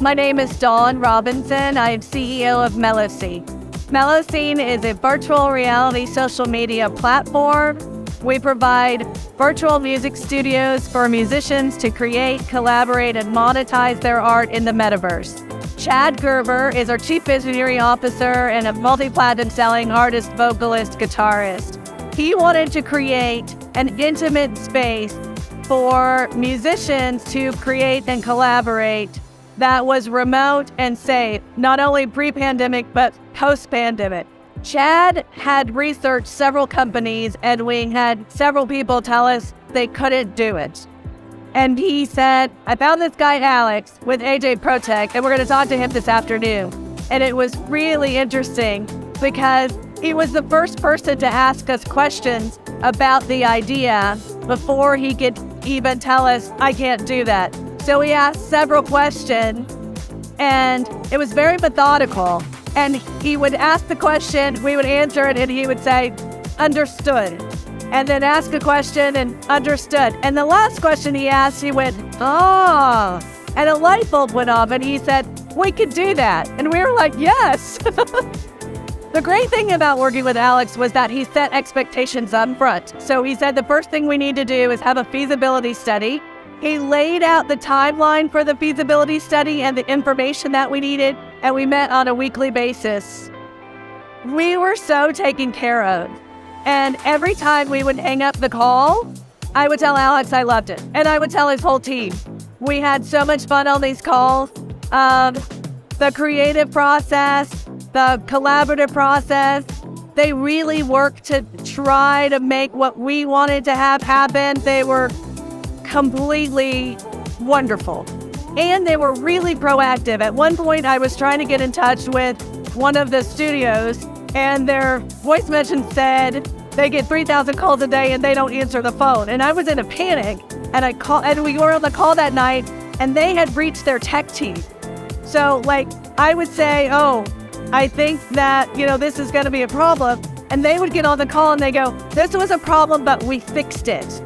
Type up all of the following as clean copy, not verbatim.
My name is Dawn Robinson. I am CEO of Meloscene. Meloscene is a virtual reality social media platform. We provide virtual music studios for musicians to create, collaborate, and monetize their art in the metaverse. Chad Gerber is our Chief Visionary Officer and a multi-platinum selling artist, vocalist, guitarist. He wanted to create an intimate space for musicians to create and collaborate that was remote and safe, not only pre-pandemic, but post-pandemic. Chad had researched several companies, and we had several people tell us they couldn't do it. And he said, I found this guy, Alex, with AJProTech, and we're going to talk to him this afternoon. And it was really interesting because he was the first person to ask us questions about the idea before he could even tell us, I can't do that. So we asked several questions, and it was very methodical. And he would ask the question, we would answer it, and he would say, understood. And then ask a question and understood. And the last question he asked, he went, oh. And a light bulb went off, and he said, we could do that. And we were like, yes. The great thing about working with Alex was that he set expectations up front. So he said the first thing we need to do is have a feasibility study. He laid out the timeline for the feasibility study and the information that we needed, and we met on a weekly basis. We were so taken care of. And every time we would hang up the call, I would tell Alex I loved it. And I would tell his whole team. We had so much fun on these calls. The creative process, the collaborative process, they really worked to try to make what we wanted to have happen. They were completely wonderful. And they were really proactive. At one point, I was trying to get in touch with one of the studios, and their voice message said they get 3,000 calls a day and they don't answer the phone. And I was in a panic, and we were on the call that night, and they had reached their tech team. So I would say, oh, I think that, this is going to be a problem. And they would get on the call and they go, this was a problem, but we fixed it.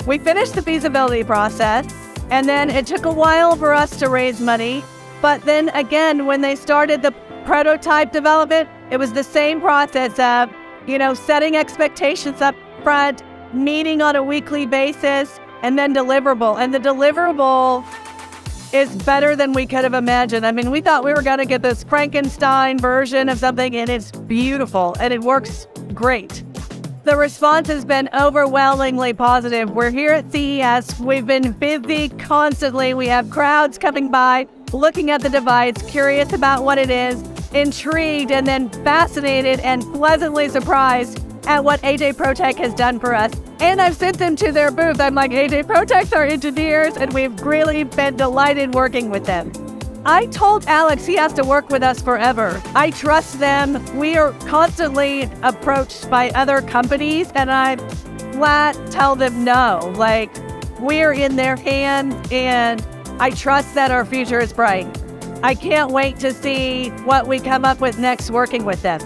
We finished the feasibility process, and then it took a while for us to raise money. But then again, when they started the prototype development, it was the same process of, setting expectations up front, meeting on a weekly basis, and then deliverable. And the deliverable is better than we could have imagined. I mean, we thought we were going to get this Frankenstein version of something, and it's beautiful, and it works great. The response has been overwhelmingly positive. We're here at CES. We've been busy constantly. We have crowds coming by, looking at the device, curious about what it is, intrigued, and then fascinated and pleasantly surprised at what AJProTech has done for us. And I've sent them to their booth. I'm like, AJProTech's our engineers, and we've really been delighted working with them. I told Alex he has to work with us forever. I trust them. We are constantly approached by other companies, and I flat tell them no. We're in their hands, and I trust that our future is bright. I can't wait to see what we come up with next working with them.